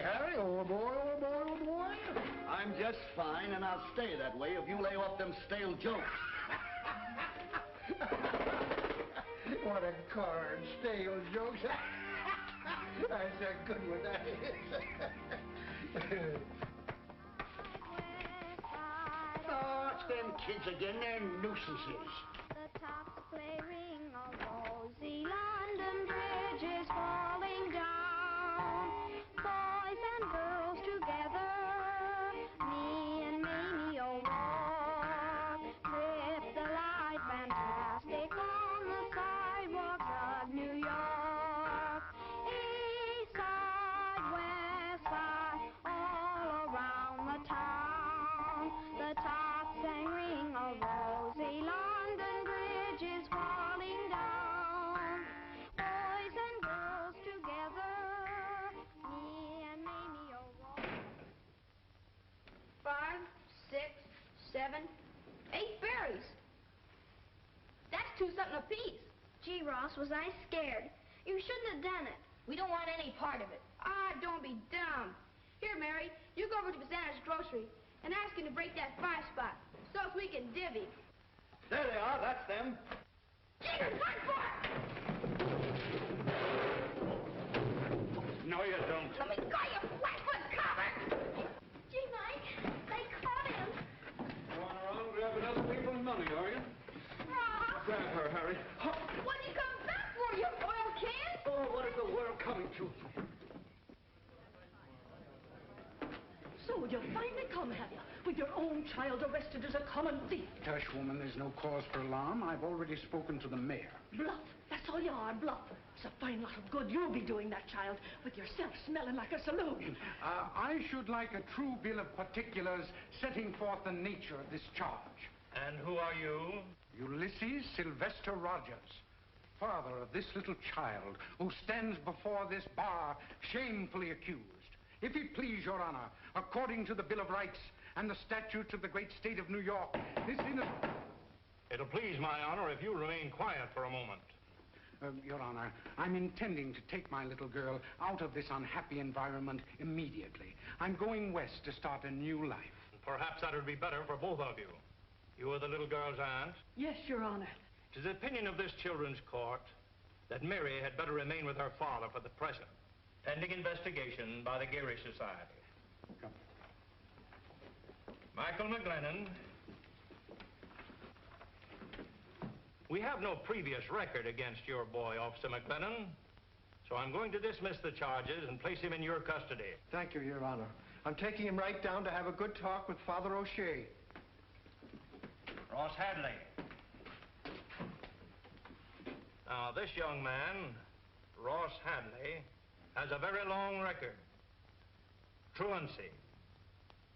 Harry? Oh, boy, oh, boy, oh, boy. I'm just fine, and I'll stay that way if you lay off them stale jokes. What a card, stale jokes. That's a good one, that is. Oh, it's them kids again. They're nuisances. The tops play ring of rosy London Bridge is falling down. Boys and girls together, me and Mamie O'Rourke, grip the light fantastic on the sidewalks of New York. East side, west side, all around the town. The tops sang ring of rosy London Bridge is falling down. Boys and girls together, me and Mamie O'Rourke. 5, 6, 7, 8 berries. That's 2 something apiece. Gee, Ross, was I scared. You shouldn't have done it. We don't want any part of it. Ah, don't be dumb. Here, Mary, you go over to Bazaar's grocery and ask him to break that 5 spot so we can divvy. There they are, that's them. Jesus, run for it! No, you don't. Let me go, you flatfoot cover! Gee, Mike, they caught him. Going around grabbing other people's money, are you? Ross! Grab her, Harry. What'd you come back for, you oil can? Oh, what is the world coming to? So you've finally come, have you? With your own child arrested as a common thief. Hush, woman, there's no cause for alarm. I've already spoken to the mayor. Bluff. That's all you are, bluff. It's a fine lot of good you'll be doing that child, with yourself smelling like a saloon. I should like a true bill of particulars setting forth the nature of this charge. And who are you? Ulysses Sylvester Rogers, father of this little child who stands before this bar shamefully accused. If it please your honor, according to the Bill of Rights and the statutes of the great state of New York, this innocent... It'll please my honor if you remain quiet for a moment. Your honor, I'm intending to take my little girl out of this unhappy environment immediately. I'm going west to start a new life. Perhaps that would be better for both of you. You are the little girl's aunt. Yes, Your Honor. It is the opinion of this children's court that Mary had better remain with her father for the present, pending investigation by the Geary Society. Come. Michael McGlennon. We have no previous record against your boy, Officer McGlennon, so I'm going to dismiss the charges and place him in your custody. Thank you, Your Honor. I'm taking him right down to have a good talk with Father O'Shea. Ross Hadley. Now, this young man, Ross Hadley, has a very long record. Truancy,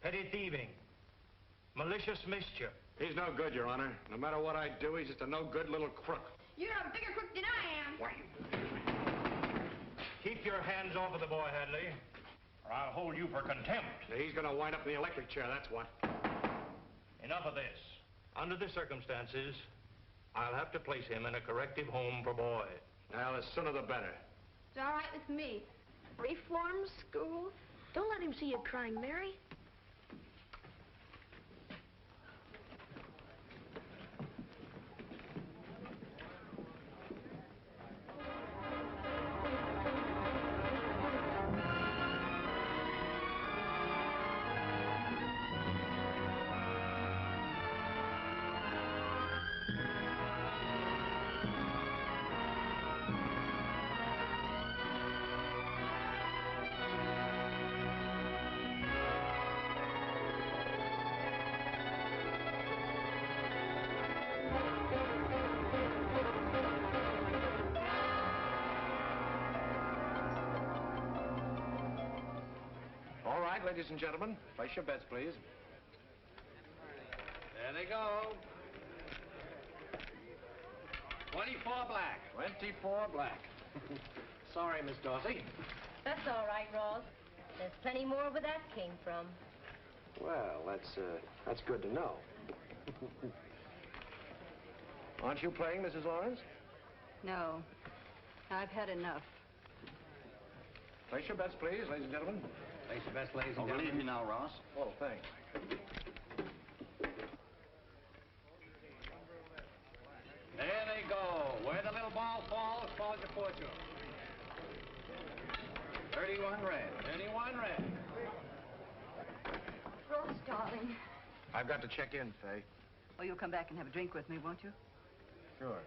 petty thieving, malicious mischief. He's no good, Your Honor. No matter what I do, he's just a no-good little crook. You're a bigger crook than I am. Why? Keep your hands off of the boy, Hadley, or I'll hold you for contempt. He's going to wind up in the electric chair, that's what. Enough of this. Under the circumstances, I'll have to place him in a corrective home for boys. Well, the sooner the better. It's all right with me. Reform school? Don't let him see you crying, Mary. Ladies and gentlemen, place your bets, please. There they go. 24 black. 24 black. Sorry, Miss Dorsey. That's all right, Ross. There's plenty more where that came from. Well, that's good to know. Aren't you playing, Mrs. Lawrence? No. I've had enough. Place your bets, please, ladies and gentlemen. Place your best, ladies and Oh, gentlemen. believe me now, Ross. Oh, thanks. There they go. Where the little ball falls your fortune. 31 red. 31 red. Ross, darling. I've got to check in, Fay. Well, you'll come back and have a drink with me, won't you? Sure.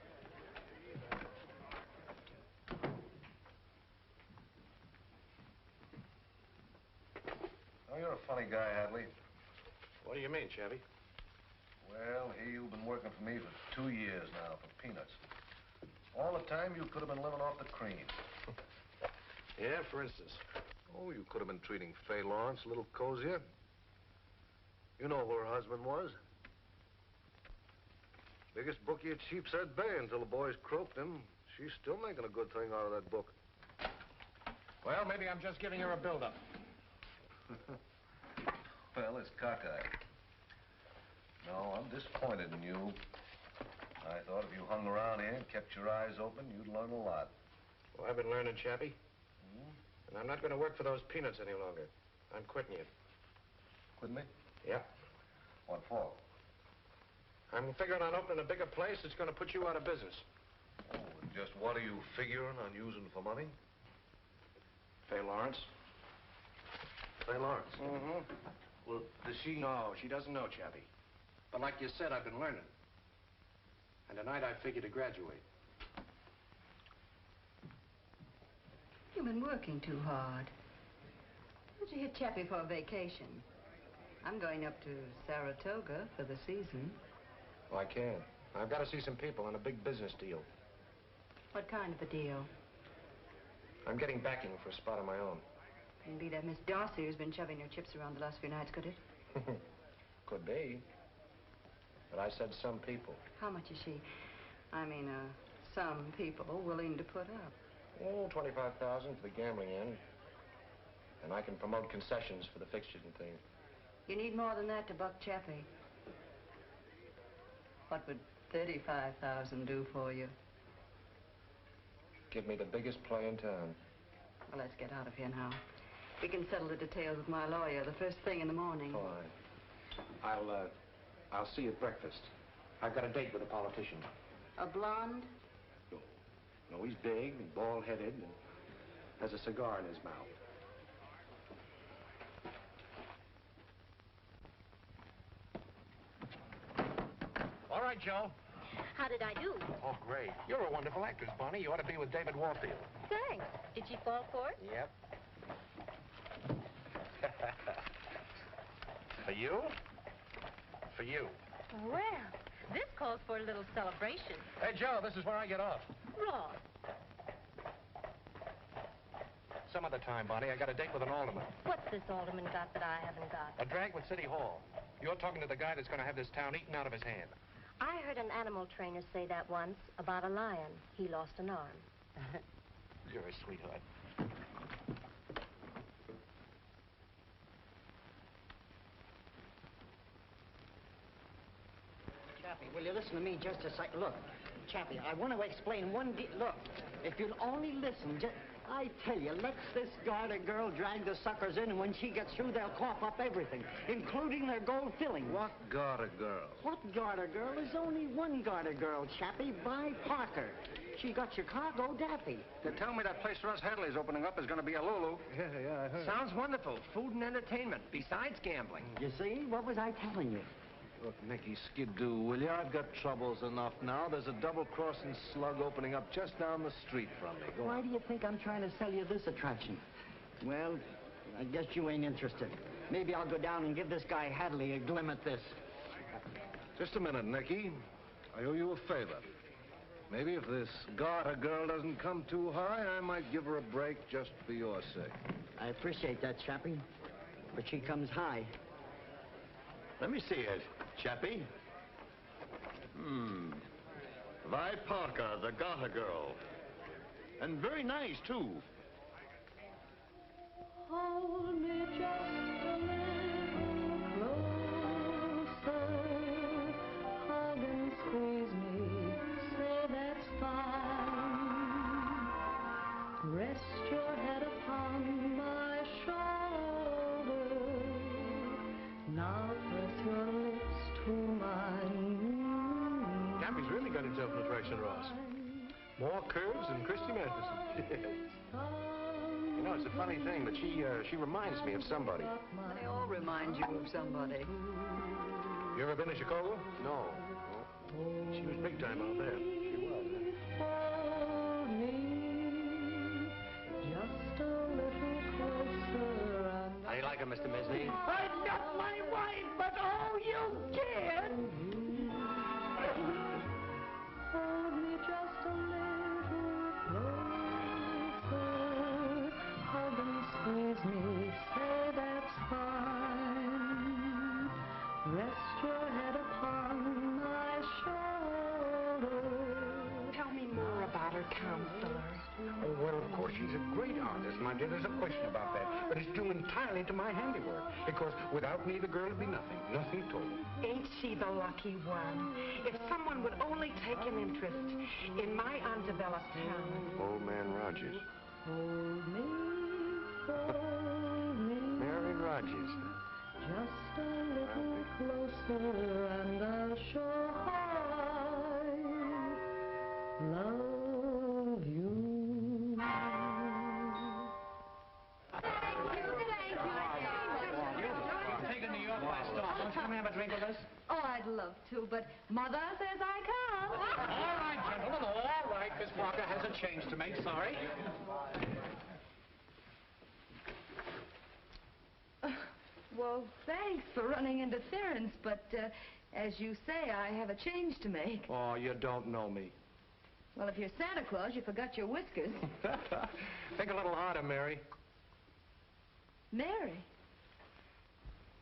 Oh, you're a funny guy, Hadley. What do you mean, Chevy? Well, here you've been working for me for 2 years now, for peanuts. All the time you could have been living off the cream. Yeah, for instance. Oh, you could have been treating Fay Lawrence a little cozier. You know who her husband was. Biggest bookie at Sheepshead Bay until the boys croaked him. She's still making a good thing out of that book. Well, maybe I'm just giving her a build-up. Well, it's cockeyed. No, I'm disappointed in you. I thought if you hung around here and kept your eyes open, you'd learn a lot. Well, I've been learning, Chappie. And I'm not going to work for those peanuts any longer. I'm quitting you. Quitting me? Yeah. What for? I'm figuring on opening a bigger place that's going to put you out of business. Oh, and just what are you figuring on using for money? Fay Lawrence. Fay Lawrence? Mm-hmm. Well, does she... No, she doesn't know, Chappie. But like you said, I've been learning. And tonight I figure to graduate. You've been working too hard. Why'd you hit Chappie for a vacation? I'm going up to Saratoga for the season. Well, I can. I've got to see some people on a big business deal. What kind of a deal? I'm getting backing for a spot of my own. Couldn't be that Miss Darcy who's been shoving your chips around the last few nights, could it? Could be. But I said some people. How much is she? I mean, some people willing to put up. Oh, $25,000 for the gambling end. And I can promote concessions for the fixtures and things. You need more than that to buck Chappie. What would $35,000 do for you? Give me the biggest play in town. Well, let's get out of here now. We can settle the details with my lawyer the first thing in the morning. Fine. I'll see you at breakfast. I've got a date with a politician. A blonde? No, he's big and bald-headed and has a cigar in his mouth. All right, Joe. How did I do? Oh, great. You're a wonderful actress, Bonnie. You ought to be with David Warfield. Thanks. Did she fall for it? Yep. For you? For you. Well, this calls for a little celebration. Hey, Joe, this is where I get off. Ross. Some other time, Bonnie. I got a date with an alderman. What's this alderman got that I haven't got? A drag with City Hall. You're talking to the guy that's going to have this town eaten out of his hand. I heard an animal trainer say that once about a lion. He lost an arm. You're a sweetheart. Chappie, will you listen to me just a sec? Look, Chappie, I want to explain one Look, if you'll only listen, I tell you, let this Garter girl drag the suckers in, and when she gets through, they'll cough up everything, including their gold fillings. What Garter girl? What Garter girl? There's only one Garter girl, Chappie, Vi Parker. She got Chicago Daffy. They tell me that place Russ Hadley's opening up is going to be a Lulu. Yeah, I heard. Sounds wonderful. Food and entertainment, besides gambling. You see? What was I telling you? Look, Nicky Skidoo, will you? I've got troubles enough now. There's a double-crossing slug opening up just down the street from me. Go Why on. do you think I'm trying to sell you this attraction? Well, I guess you ain't interested. Maybe I'll go down and give this guy Hadley a glim at this. Just a minute, Nicky. I owe you a favor. Maybe if this Garter girl doesn't come too high, I might give her a break just for your sake. I appreciate that, Chappie. But she comes high. Let me see it, Chappie. Vi Parker, the Garter girl. And very nice, too. Hold me just a little closer. Hug and squeeze me. Say that's fine. Rest your head upon my shoulder. self-infiltration, Ross. More curves than Christy Matheson. You know, it's a funny thing, but she reminds me of somebody. They all remind you of somebody. You ever been to Chicago? No. She was big time out there. She was. How do you like her, Mr. Misney? I'm not my wife, but oh, you kid! Hold me just a little closer. Hug and squeeze me, say that's fine. Rest your head upon my shoulder. Tell me more about her, counselor. Oh, well, of course, she's a great artist, my dear. There's a question about that. But it's due entirely to my handiwork. Because without me, the girl would be nothing. Nothing at all. Ain't she the lucky one? If someone would only take an interest in my undeveloped talent. Old man Rogers. Hold me, hold me. Mary Rogers. Just a little closer, and I'll show I love you. Taking New York by storm. Don't you come have a drink with us? Oh, I'd love to, but Mother says I can't. All right, gentlemen, all right. Miss Parker has a change to make. Sorry. Well, thanks for running interference, but as you say, I have a change to make. Oh, you don't know me. Well, if you're Santa Claus, you forgot your whiskers. Think a little harder, Mary. Mary?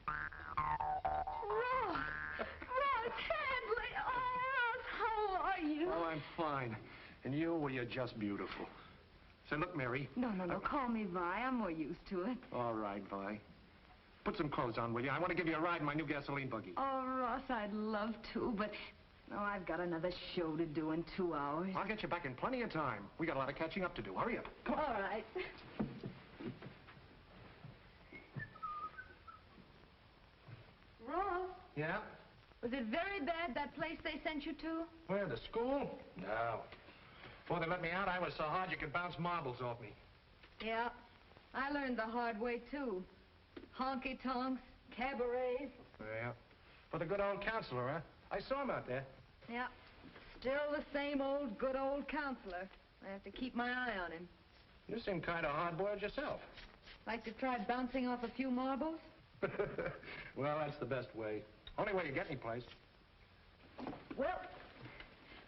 Ross! Ross Hadley! Oh, Ross, how are you? Oh, I'm fine. And you, well, you're just beautiful. Say, look, Mary. No, call me Vi. I'm more used to it. All right, Vi. Put some clothes on, will you? I want to give you a ride in my new gasoline buggy. Oh, Ross, I'd love to, but... Oh, I've got another show to do in 2 hours. I'll get you back in plenty of time. We got a lot of catching up to do. Hurry up. Come on. All right. Ross, Yeah? was it very bad, that place they sent you to? Where, the school? No. Before they let me out, I was so hard you could bounce marbles off me. Yeah, I learned the hard way, too. Honky-tonks, cabarets. Yeah. For the good old counselor, huh? I saw him out there. Yeah, still the same old good old counselor. I have to keep my eye on him. You seem kind of hard-boiled yourself. Like to try bouncing off a few marbles? Well, that's the best way. Only way you get any place. Well,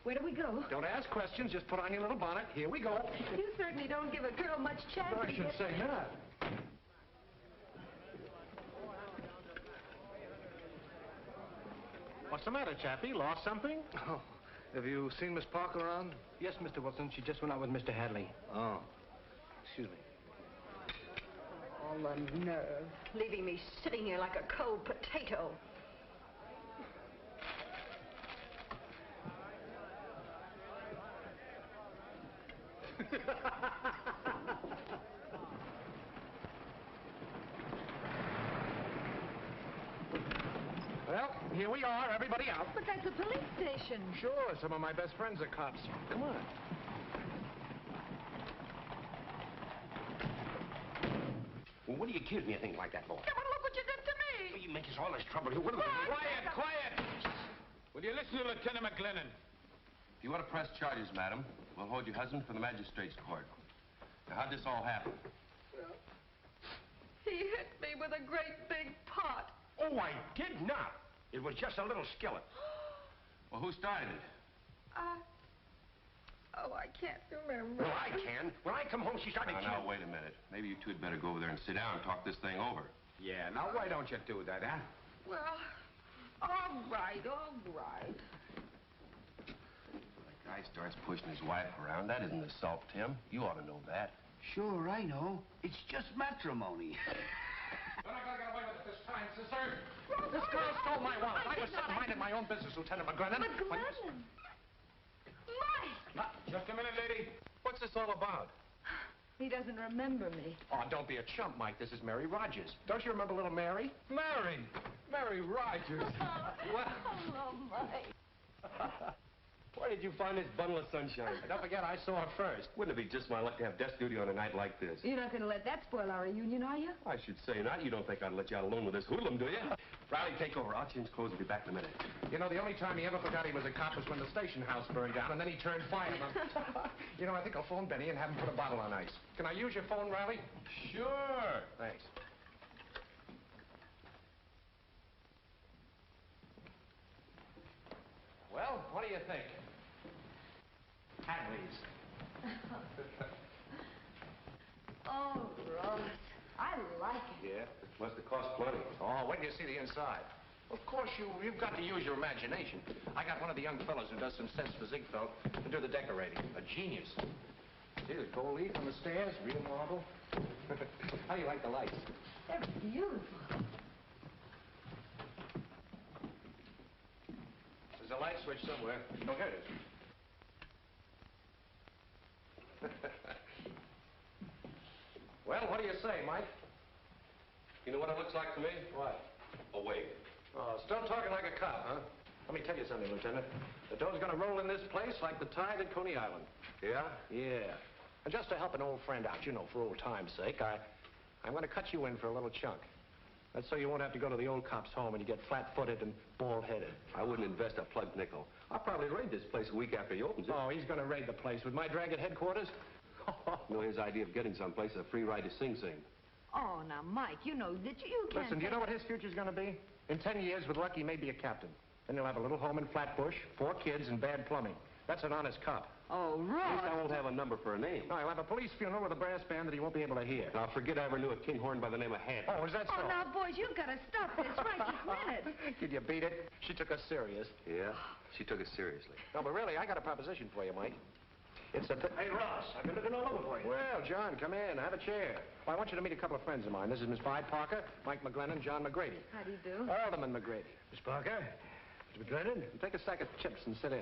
where do we go? Don't ask questions. Just put on your little bonnet. Here we go. You certainly don't give a girl much chance No, I to should get... say not. What's the matter, Chappie? Lost something? Oh, have you seen Miss Parker around? Yes, Mr. Wilson. She just went out with Mr. Hadley. Oh, excuse me. All the nerve, leaving me sitting here like a cold potato. Well, here we are, everybody out. But that's a police station. Sure, some of my best friends are cops. Come on. Well, what do you accuse me of things like that, boy? Yeah, but look what you did to me. You make us all this trouble here. What are we doing? Quiet! Will you listen to Lieutenant McGlennon? If you want to press charges, madam, we'll hold your husband for the magistrate's court. Now, how'd this all happen? He hit me with a great big pot. Oh, I did not. It was just a little skillet. Well, who started it? Oh, I can't remember. Well, I can. When I come home, she started Now, wait a minute. Maybe you two had better go over there and sit down and talk this thing over. Yeah, now why don't you do that, huh? Well, all right. The guy starts pushing his wife around. That isn't assault, Tim. You ought to know that. Sure, I know. It's just matrimony. You're not going to get away with it this time, sister. This girl stole my wallet. I was minding my own business, Lieutenant McGlennon. McGlennon. Mike! Just a minute, lady. What's this all about? He doesn't remember me. Oh, don't be a chump, Mike. This is Mary Rogers. Don't you remember little Mary? Mary! Mary Rogers. What? Hello, Mike. Boy, Where did you find this bundle of sunshine? Don't forget, I saw her first. Wouldn't it be just my luck to have desk duty on a night like this? You're not going to let that spoil our reunion, are you? I should say not. You don't think I'd let you out alone with this hoodlum, do you? Riley, take over. I'll change clothes and be back in a minute. You know, the only time he ever forgot he was a cop was when the station house burned down, and then he turned fireman. You know, I think I'll phone Benny and have him put a bottle on ice. Can I use your phone, Riley? Sure. Thanks. Well, what do you think? Hadley's. Oh, Ross, I like it. Yeah? Must have cost plenty. Oh, wait till you see the inside. Of course, you've got to use your imagination. I got one of the young fellows who does some sets for Ziegfeld to do the decorating. A genius. See, there's gold leaf on the stairs, real marble. How do you like the lights? They're beautiful. There's a light switch somewhere. Oh, here it is. Well, what do you say, Mike? You know what it looks like to me? What? A wig. Oh, still talking like a cop, huh? Let me tell you something, Lieutenant. The dough's gonna roll in this place like the tide at Coney Island. Yeah? Yeah. And just to help an old friend out, you know, for old time's sake, I'm gonna cut you in for a little chunk. That's so you won't have to go to the old cop's home and you get flat-footed and bald-headed. I wouldn't invest a plugged nickel. I'll probably raid this place a week after he opens it. Oh, he's gonna raid the place. With my drag at headquarters? You know, his idea of getting someplace, a free ride to Sing Sing. Oh, now, Mike, you know that you can't... Listen, do you know what his future's gonna be? In 10 years, with luck, he may be a captain. Then he'll have a little home in Flatbush, 4 kids, and bad plumbing. That's an honest cop. Oh, At least Ross. I won't have a number for a name. No, he'll have a police funeral with a brass band that he won't be able to hear. Now, forget I ever knew a kinghorn by the name of Hand. Oh, is that so? Oh, now, boys, you've got to stop this right this minute. Could you beat it? She took us serious. Yeah? She took it seriously. No, but really, I got a proposition for you, Mike. It's a... Hey, Ross, I've been looking all over for you. Well, John, come in. Have a chair. Well, I want you to meet a couple of friends of mine. This is Miss Vi Parker, Mike McGlennon, John McGrady. How do you do? Alderman McGrady. Miss Parker, Mr. McGlennon. Take a sack of chips and sit in.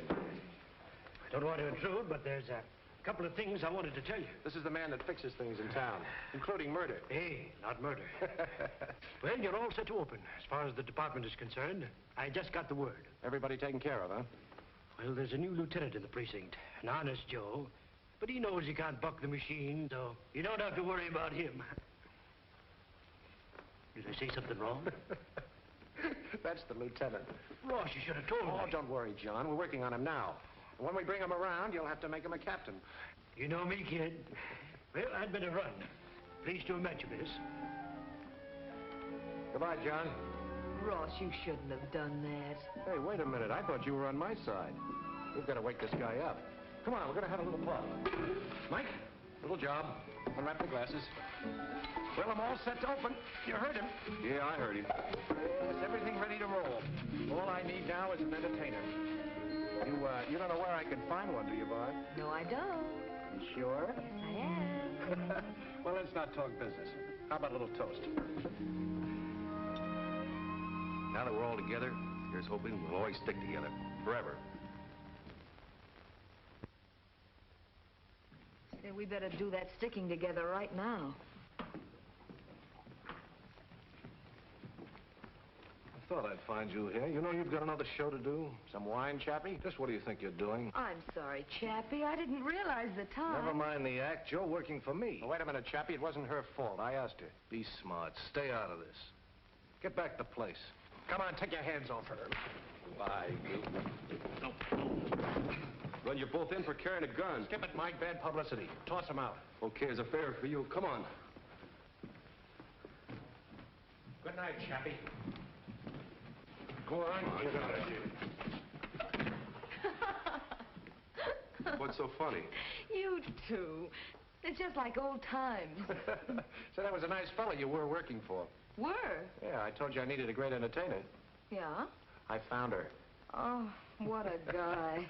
I don't want to intrude, but there's a couple of things I wanted to tell you. This is the man that fixes things in town, including murder. Hey, not murder. Well, you're all set to open. As far as the department is concerned, I just got the word. Everybody taken care of, huh? Well, there's a new lieutenant in the precinct, an honest Joe. But he knows he can't buck the machine, so you don't have to worry about him. Did I say something wrong? That's the lieutenant. Ross, you should have told me. Oh, don't worry, John. We're working on him now. And when we bring him around, you'll have to make him a captain. You know me, kid. Well, I'd better run. Pleased to have met you, miss. Goodbye, John. Ross, you shouldn't have done that. Hey, wait a minute. I thought you were on my side. We've got to wake this guy up. Come on, we're going to have a little party. Mike, little job. Unwrap the glasses. Well, I'm all set to open. You heard him. Yeah, I heard him. Yes, everything ready to roll. All I need now is an entertainer. You don't know where I can find one, do you, Bob? No, I don't. You sure? Yes, I am. Well, let's not talk business. How about a little toast? Now that we're all together, here's hoping we'll always stick together. Forever. Say, we better do that sticking together right now. I thought I'd find you here. You know you've got another show to do? Some wine, Chappie? Just what do you think you're doing? I'm sorry, Chappie. I didn't realize the time. Never mind the act. You're working for me. Oh, wait a minute, Chappie. It wasn't her fault. I asked her. Be smart. Stay out of this. Get back to place. Come on, take your hands off her. Bye, Well, you're both in for carrying a gun. Skip it, Mike. Bad publicity. Toss him out. Okay, as a favor for you. Come on. Good night, Chappie. Go on. You got it. What's so funny? You two. It's just like old times. So that was a nice fella you were working for. Were? Yeah, I told you I needed a great entertainer. Yeah? I found her. Oh, what a guy.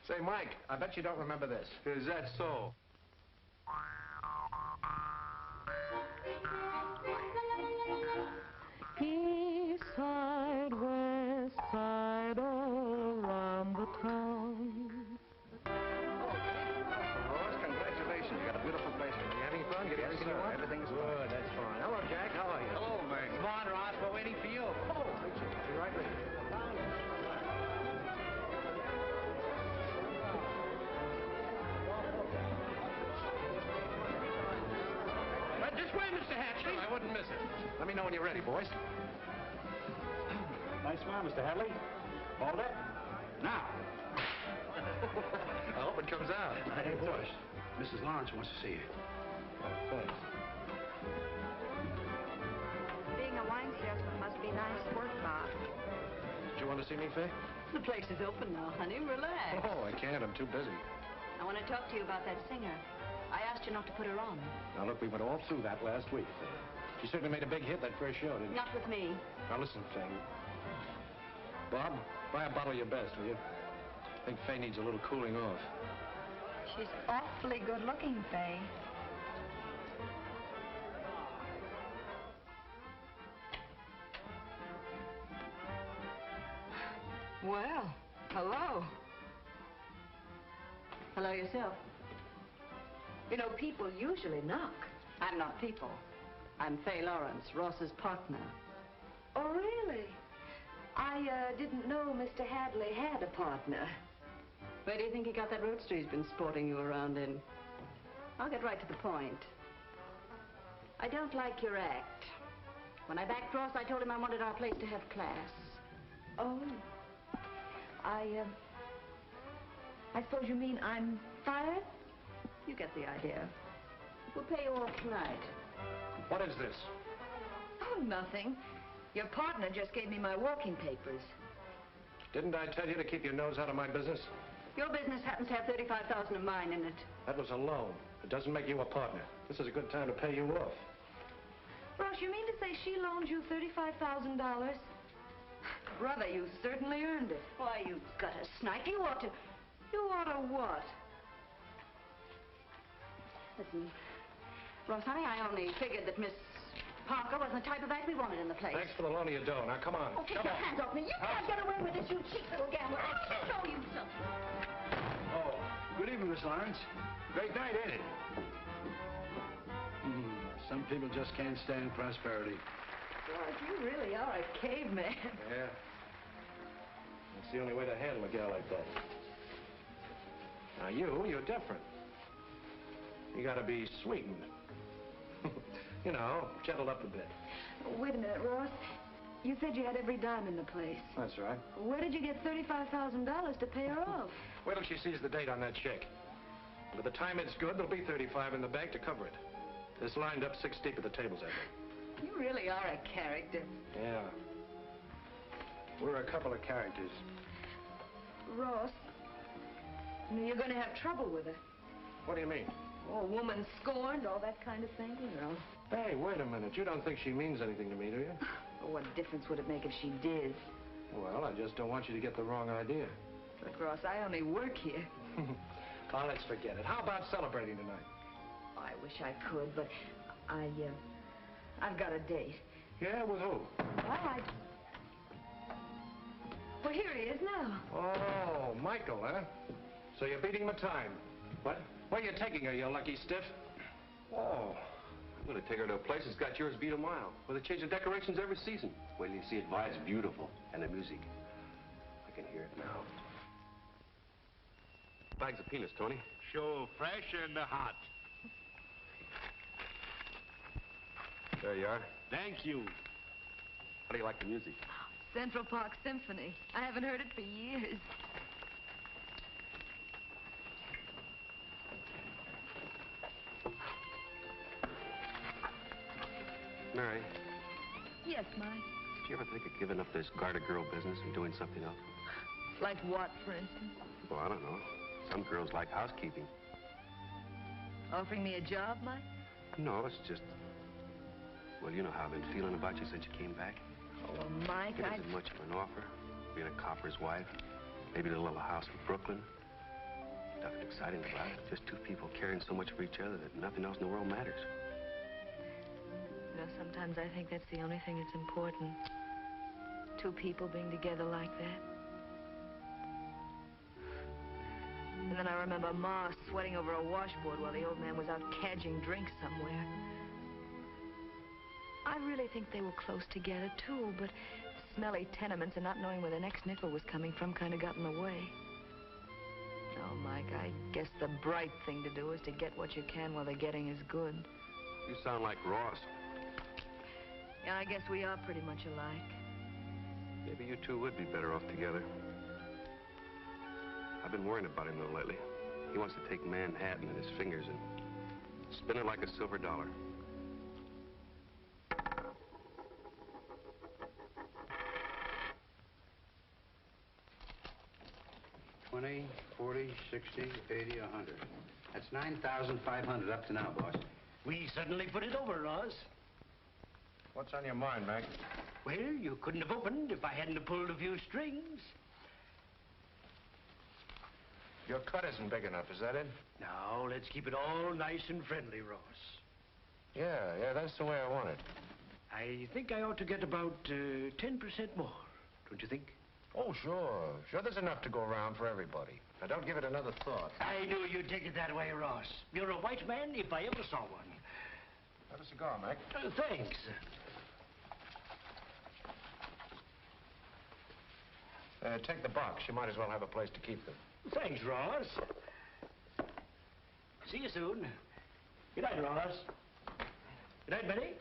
Say, Mike, I bet you don't remember this. Is that so? East side, west side, all around the town. Ross, congratulations. You got a beautiful place. Are you having fun? Getting everything you want? Everything's good. That's fine. Hello, Jack. How are you? Hello, Mac. Come on, Ross. We're waiting for you. Oh, be right with you. hat, sure, I wouldn't miss it. Let me know when you're ready, boys. Nice smile, Mr. Hadley. Hold up. Now. I hope it comes out. Hey, boys. Mrs. Lawrence wants to see you. Oh, thanks. Being a wine salesman must be nice work, Bob. Did you want to see me, Fay? The place is open now, honey. Relax. Oh, I can't. I'm too busy. I want to talk to you about that singer. I asked you not to put her on. Now, look, we went all through that last week, Fay. She certainly made a big hit that first show, didn't she? Not with me. Now, listen, Fay. Bob, buy a bottle of your best, will you? I think Fay needs a little cooling off. She's awfully good looking, Fay. Well, hello. Hello yourself. You know, people usually knock. I'm not people. I'm Fay Lawrence, Ross's partner. Oh, really? I didn't know Mr. Hadley had a partner. Where do you think he got that roadster he's been sporting you around in? I'll get right to the point. I don't like your act. When I backed Ross, I told him I wanted our place to have class. Oh. I suppose you mean I'm fired? You get the idea. We'll pay you off tonight. What is this? Oh, nothing. Your partner just gave me my walking papers. Didn't I tell you to keep your nose out of my business? Your business happens to have $35,000 of mine in it. That was a loan. It doesn't make you a partner. This is a good time to pay you off. Ross, you mean to say she loaned you $35,000? Brother, you certainly earned it. Why, you gutter snipe. You ought to what? Listen, Ross, honey, I only figured that Miss Parker wasn't the type of act we wanted in the place. Thanks for the loan of your dough. Now, come on. Oh, take your hands off me. You can't get away with this, you cheap little gambler. I'll show you something. Oh, good evening, Miss Lawrence. Great night, ain't it? Some people just can't stand prosperity. George, you really are a caveman. Yeah. That's the only way to handle a gal like that. Now, you're different. You gotta be sweetened. You know, gentled up a bit. Wait a minute, Ross. You said you had every dime in the place. That's right. Where did you get $35,000 to pay her off? Wait till she sees the date on that check. By the time it's good, there'll be 35 in the bank to cover it. It's lined up 6 deep at the tables, I think. You really are a character. Yeah. We're a couple of characters. Ross, you're going to have trouble with her. What do you mean? Oh, woman scorned, all that kind of thing, you know. Hey, wait a minute. You don't think she means anything to me, do you? Well, what difference would it make if she did? Well, I just don't want you to get the wrong idea. Look, Ross, I only work here. Oh, let's forget it. How about celebrating tonight? I wish I could, but I've got a date. Yeah, with who? Well, here he is now. Oh, Michael, huh? So you're beating the time. What? Where are you taking her, you lucky stiff? Oh, I'm going to take her to a place that's got yours beat a mile, where they change the decorations every season. Wait till you see it. Why, it's beautiful. And the music. I can hear it now. Bags of peanuts, Tony. Sure, fresh and hot. There you are. Thank you. How do you like the music? Central Park Symphony. I haven't heard it for years. Mary, Yes, Mike. did you ever think of giving up this garter girl business and doing something else? Like what, for instance? Well, I don't know. Some girls like housekeeping. Offering me a job, Mike? No, it's just... Well, you know how I've been feeling about you since you came back. Oh, well, Mike, It isn't much of an offer. Being a copper's wife. Maybe a little house in Brooklyn. Nothing exciting about it. Just two people caring so much for each other that nothing else in the world matters. You know, sometimes I think that's the only thing that's important. Two people being together like that. And then I remember Ma sweating over a washboard while the old man was out cadging drinks somewhere. I really think they were close together, too, but smelly tenements and not knowing where the next nickel was coming from kind of got in the way. Oh, Mike, I guess the bright thing to do is to get what you can while the getting is good. You sound like Ross. Yeah, I guess we are pretty much alike. Maybe you two would be better off together. I've been worrying about him, though, lately. He wants to take Manhattan in his fingers and spin it like a silver dollar. 20, 40, 60, 80, 100. That's 9,500 up to now, boss. We suddenly put it over, Ross. What's on your mind, Mac? Well, you couldn't have opened if I hadn't have pulled a few strings. Your cut isn't big enough, is that it? Now, let's keep it all nice and friendly, Ross. Yeah, that's the way I want it. I think I ought to get about 10% more, don't you think? Oh, sure. Sure, there's enough to go around for everybody. Now, don't give it another thought. I knew you'd take it that way, Ross. You're a white man if I ever saw one. Have a cigar, Mac. Thanks. Take the box. You might as well have a place to keep them. Thanks, Ross. See you soon. Good night, Ross. Good night, Benny.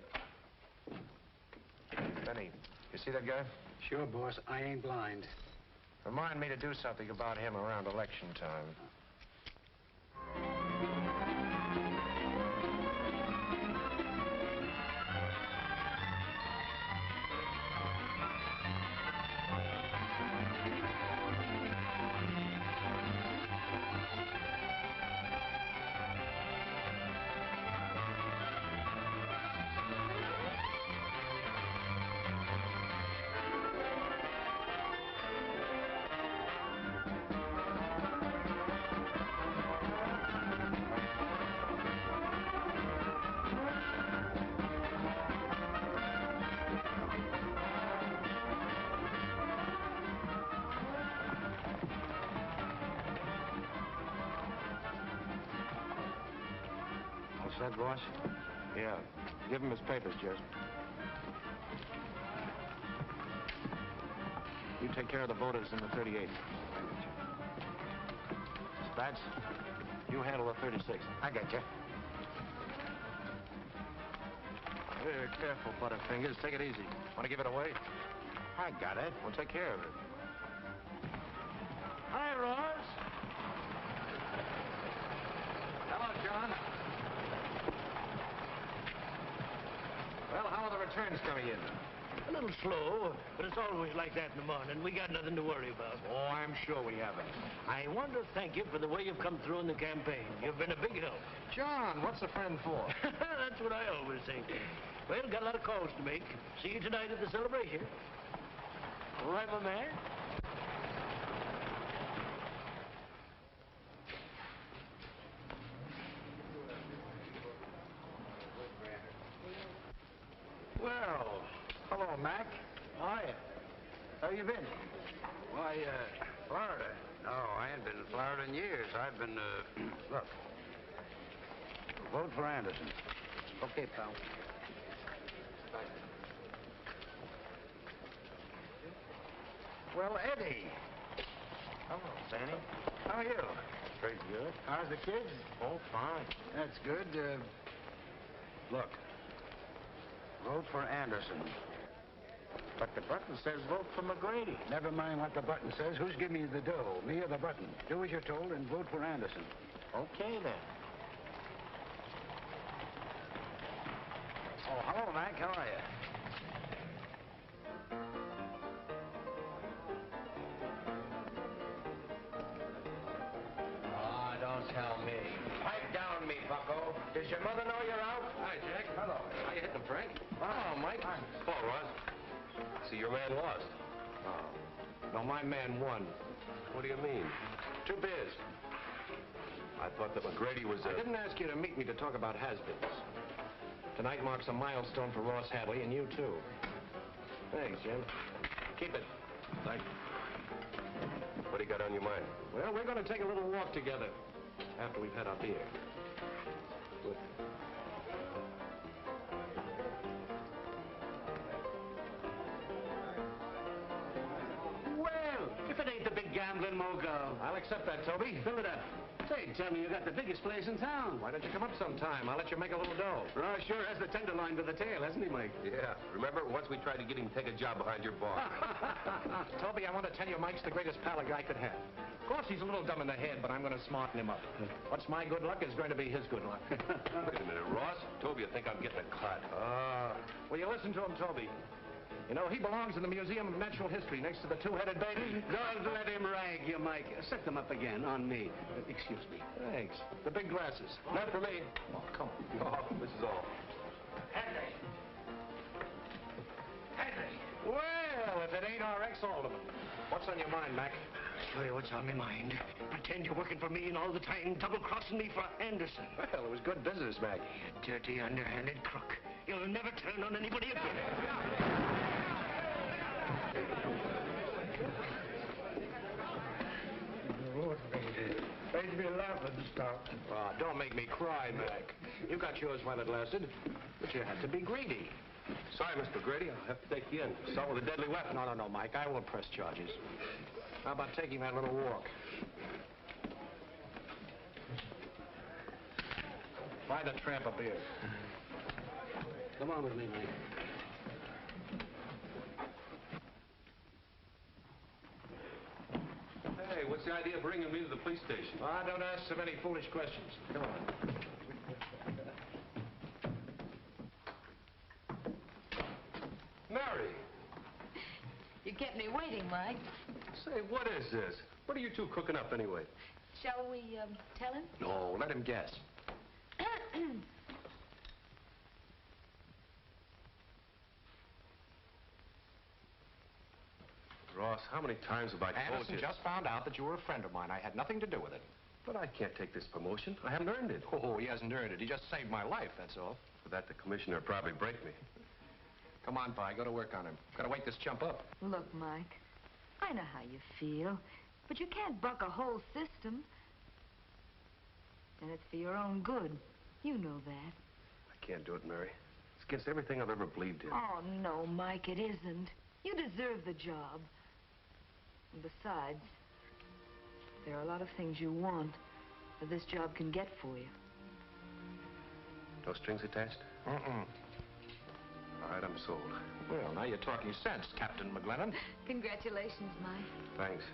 Benny, you see that guy? Sure, boss. I ain't blind. Remind me to do something about him around election time. That, boss? Yeah. Give him his papers, Jess. You take care of the voters in the 38th. Spats, you handle the 36th. I got you. Very careful, Butterfingers. Take it easy. Want to give it away? I got it. We'll take care of it. Hi, Ross. Hello, John. Well, how are the returns coming in? A little slow, but it's always like that in the morning. We got nothing to worry about. Oh, I'm sure we haven't. I want to thank you for the way you've come through in the campaign. You've been a big help. John, what's a friend for? That's what I always say. Well, got a lot of calls to make. See you tonight at the celebration. All right, my man? Well, hello, Mac. Hiya. How you been? Why, Florida. No, I ain't been in Florida in years. I've been, look. Vote for Anderson. Okay, pal. Well, Eddie. Hello, Sandy. How are you? Pretty good. How's the kids? Oh, fine. That's good. Look. Vote for Anderson. But the button says vote for McGrady. Never mind what the button says. Who's giving you the dough? Me or the button? Do as you're told and vote for Anderson. Okay, then. Oh, hello, Mac. How are you? Ah, don't tell me. Pipe down me, bucko. Does your mother know you're out? Hi, Jack. Hello. How you hitting, Frank? Oh, Mike. Hello, Ross. See, your man lost. Oh. No, my man won. What do you mean? 2 beers. I thought that McGrady was I didn't ask you to meet me to talk about has-beens. Tonight marks a milestone for Ross Hadley, and you too. Thanks, Jim. Keep it. Thank you. What do you got on your mind? Well, we're going to take a little walk together after we've had our beer. Good. Well, if it ain't the big gambling moco. I'll accept that, Toby. Fill it up. Say, tell me you got the biggest place in town. Why don't you come up sometime? I'll let you make a little dough. Ross sure has the tenderloin to the tail, hasn't he, Mike? Yeah. Remember, once we tried to get him to take a job behind your bar. Toby, I want to tell you Mike's the greatest pal a guy could have. Of course, he's a little dumb in the head, but I'm going to smarten him up. What's my good luck is going to be his good luck. Wait a minute, Ross. Toby, I think I'm getting a cut. Will you listen to him, Toby? You know, he belongs in the Museum of Natural History next to the two-headed baby. Don't let him rag you, Mike. Set them up again on me. Excuse me. Thanks. The big glasses. Not for me. Oh, come on. Oh, this is all. Henry! Henry! Well, if it ain't our ex-alderman. What's on your mind, Mac? Tell you what's on my mind. Pretend you're working for me and all the time double-crossing me for Anderson. Well, it was good business, Mac. You dirty, underhanded crook. You'll never turn on anybody again. Made me laugh and stuff. Oh, don't make me cry, Mac. You got yours while it lasted, but you had to be greedy. Sorry, Mr. Grady. I'll have to take you in. Assault with a deadly weapon. No, Mike. I won't press charges. How about taking that little walk? Buy the tramp a beer. Come on with me, Mike. Hey, what's the idea of bringing me to the police station? Don't ask so many foolish questions. Come on. Mary! You kept me waiting, Mike. Say, what is this? What are you two cooking up anyway? Shall we, tell him? No, let him guess. Ross, how many times have I told Anderson you? just found out that you were a friend of mine. I had nothing to do with it. But I can't take this promotion. I haven't earned it. Oh, he hasn't earned it. He just saved my life, that's all. For that, the commissioner would probably break me. Come on, Pi. Go to work on him. Gotta wake this chump up. Look, Mike, I know how you feel, but you can't buck a whole system. And it's for your own good. You know that. I can't do it, Mary. It's against everything I've ever believed in. Oh, no, Mike, it isn't. You deserve the job. And besides, there are a lot of things you want that this job can get for you. No strings attached? Mm-mm. All right, I'm sold. Well, now you're talking sense, Captain McGlennon. Congratulations, Mike. Thanks.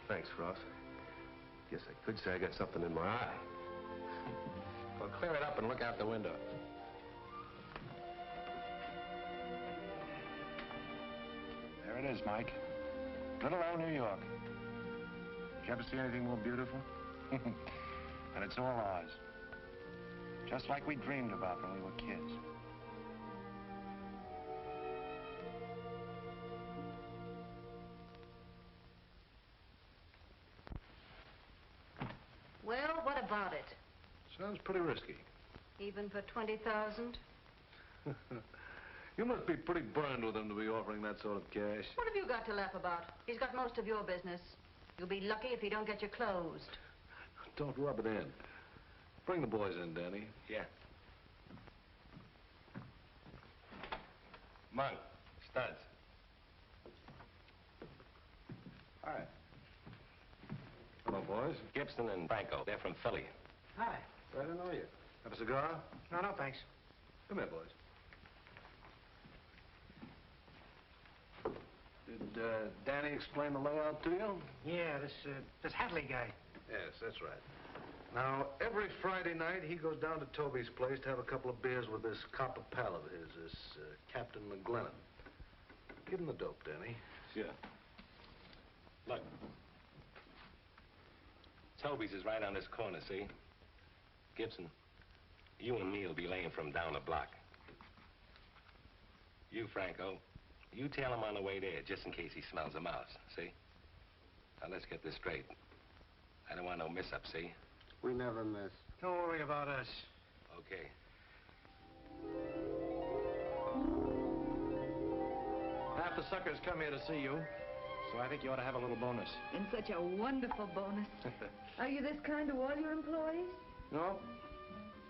Thanks, Ross. Guess I could say I got something in my eye. Well, clear it up and look out the window. There it is, Mike. Little old New York. Did you ever see anything more beautiful? And it's all ours. Just like we dreamed about when we were kids. Well, what about it? Sounds pretty risky. Even for 20,000? You must be pretty burned with him to be offering that sort of cash. What have you got to laugh about? He's got most of your business. You'll be lucky if you don't get you closed. Don't rub it in. Bring the boys in, Danny. Yeah. Monk, Studs. Hi. Hello, boys. Gibson and Franco. They're from Philly. Hi. Glad to know you. Have a cigar? No, thanks. Come here, boys. Did Danny explain the layout to you? Yeah, this Hadley guy. Yes, that's right. Now, every Friday night, he goes down to Toby's place to have a couple of beers with this copper pal of his, this Captain McGlennon. Give him the dope, Danny. Sure. Look. Toby's is right on this corner, see? Gibson, you and me will be laying from down the block. You, Franco, you tell him on the way there, just in case he smells a mouse, see? Now, let's get this straight. I don't want no mess-up, see? We never miss. Don't worry about us. Okay. Half the suckers come here to see you, so I think you ought to have a little bonus. And such a wonderful bonus. Are you this kind to all your employees? No,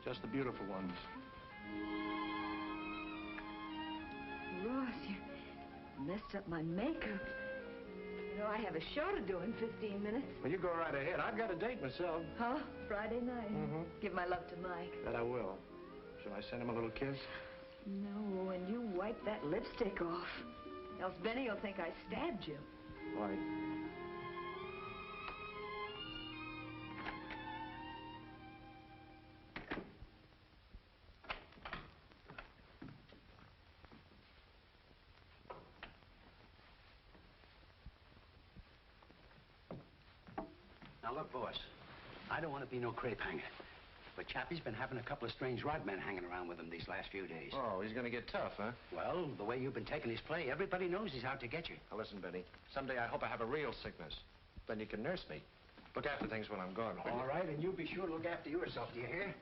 just the beautiful ones. Ross, you messed up my makeup. It know, I have a show to do in 15 minutes. Well, you go right ahead. I've got a date myself. Huh? Friday night. Mm-hmm. Give my love to Mike. That I will. Shall I send him a little kiss? No, and you wipe that lipstick off. Else Benny will think I stabbed you. Why? Now, look, boss, I don't want to be no crepe hanger, but Chappie's been having a couple of strange rod men hanging around with him these last few days. Oh, he's going to get tough, huh? Well, the way you've been taking his play, everybody knows he's out to get you. Now, listen, Benny. Someday I hope I have a real sickness. Then you can nurse me. Look after things when I'm gone. All right, and you be sure to look after yourself, do you hear?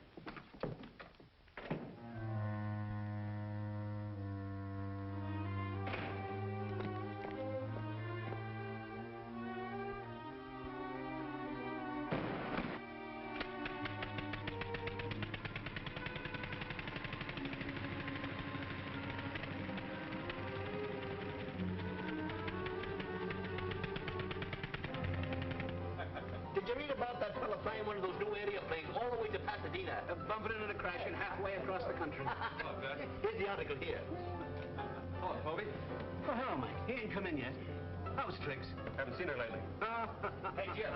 Did you read about that fella flying one of those new airplanes all the way to Pasadena? Bumping into the crashing halfway across the country. Here's the article here. Oh, Toby. Oh, hello, Mike. He ain't come in yet. How's Trix? Haven't seen her lately. Hey, Jim.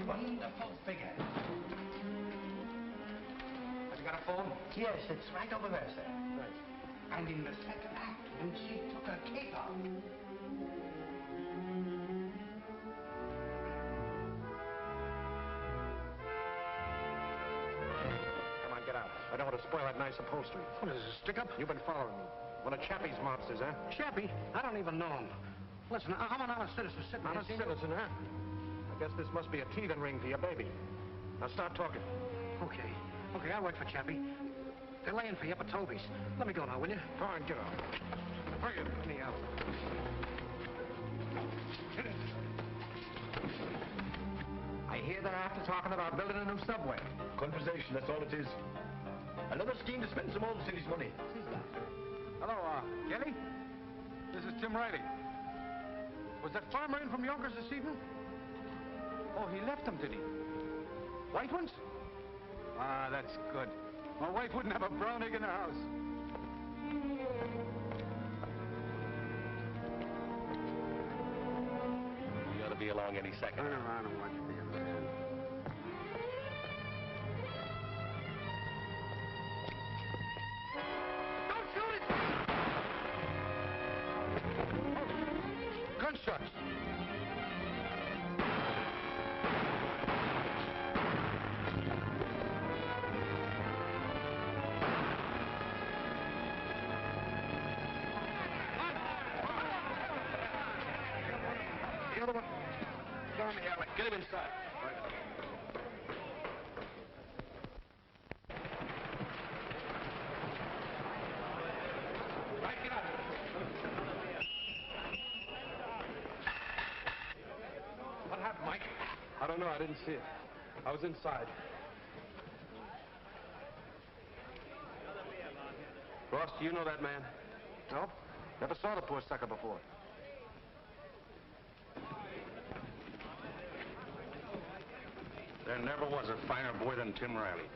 Wonderful figure. Has he got a phone? Yes, it's right over there, sir. Right. And in the second act, when she took her cape off. Come on, get out. I don't want to spoil that nice upholstery. What is this, a stick-up? You've been following me. One of Chappie's mobsters, huh? Chappie? I don't even know him. Listen, I'm an honest citizen sitting here. Honest citizen, huh? I guess this must be a teething ring for your baby. Now start talking. Okay. Okay, I'll wait for Chappie. They're laying for you up at Toby's. Let me go now, will you? Go on, get out. Bring it. Let me out. I hear they're after talking about building a new subway. Conversation, that's all it is. Another scheme to spend some old city's money. Hello, Kelly? This is Tim Riley. Was that farmer in from Yonkers this evening? Oh, he left them, did he? White ones? Ah, that's good. My wife wouldn't have a brown egg in the house. You ought to be along any second. Turn around and watch the other hand. Gunshots! The other one. Down the alley. Get him inside. Right, get out. What happened, Mike? I don't know. I didn't see it. I was inside. Ross, do you know that man? No? Never saw the poor sucker before. There never was a finer boy than Tim Riley.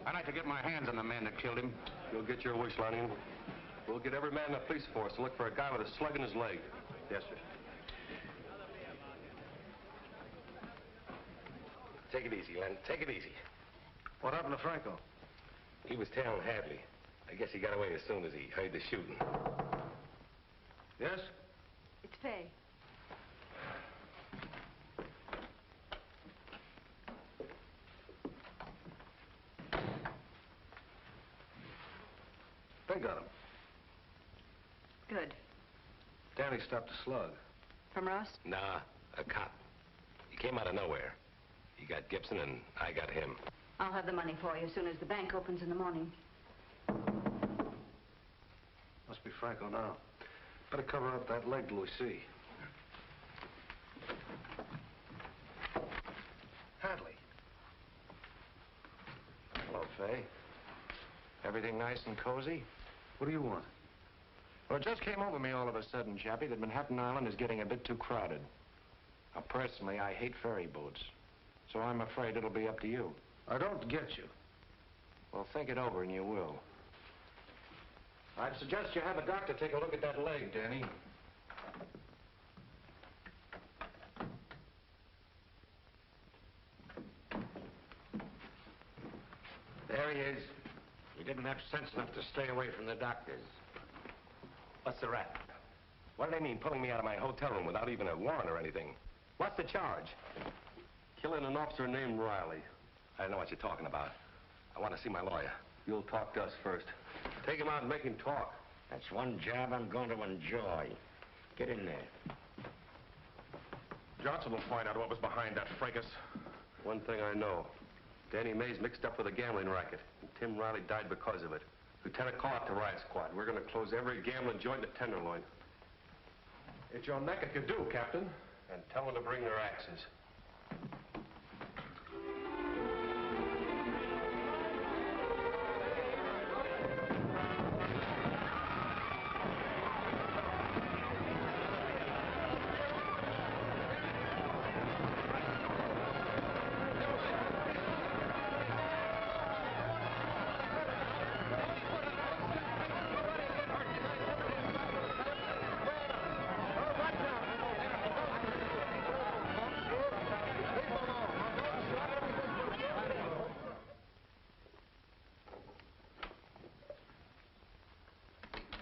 I'd like to get my hands on the man that killed him. You'll get your wish, Lonnie. We'll get every man in the police force to look for a guy with a slug in his leg. Yes, sir. Take it easy, Len. Take it easy. What happened to Franco? He was tailing Hadley. I guess he got away as soon as he heard the shooting. Yes? It's Fay. They got him. Good. Danny stopped a slug. From Ross? Nah, a cop. He came out of nowhere. He got Gibson and I got him. I'll have the money for you as soon as the bank opens in the morning. Must be Franco now. Better cover up that leg till we see. Hadley. Hello, Fay. Everything nice and cozy? What do you want? Well, it just came over me all of a sudden, Chappie, that Manhattan Island is getting a bit too crowded. Now, personally, I hate ferry boats. So I'm afraid it'll be up to you. I don't get you. Well, think it over and you will. I'd suggest you have a doctor take a look at that leg, Danny. There he is. He didn't have sense enough to stay away from the doctors. What's the rap? What do they mean, pulling me out of my hotel room without even a warrant or anything? What's the charge? Killing an officer named Riley. I don't know what you're talking about. I want to see my lawyer. You'll talk to us first. Take him out and make him talk. That's one job I'm going to enjoy. Get in there. Johnson will find out what was behind that fracas. One thing I know. Danny Mays mixed up with a gambling racket, and Tim Riley died because of it. Lieutenant, call out the riot squad. We're going to close every gambling joint in the Tenderloin. It's your neck if you do, Captain. And tell them to bring their axes.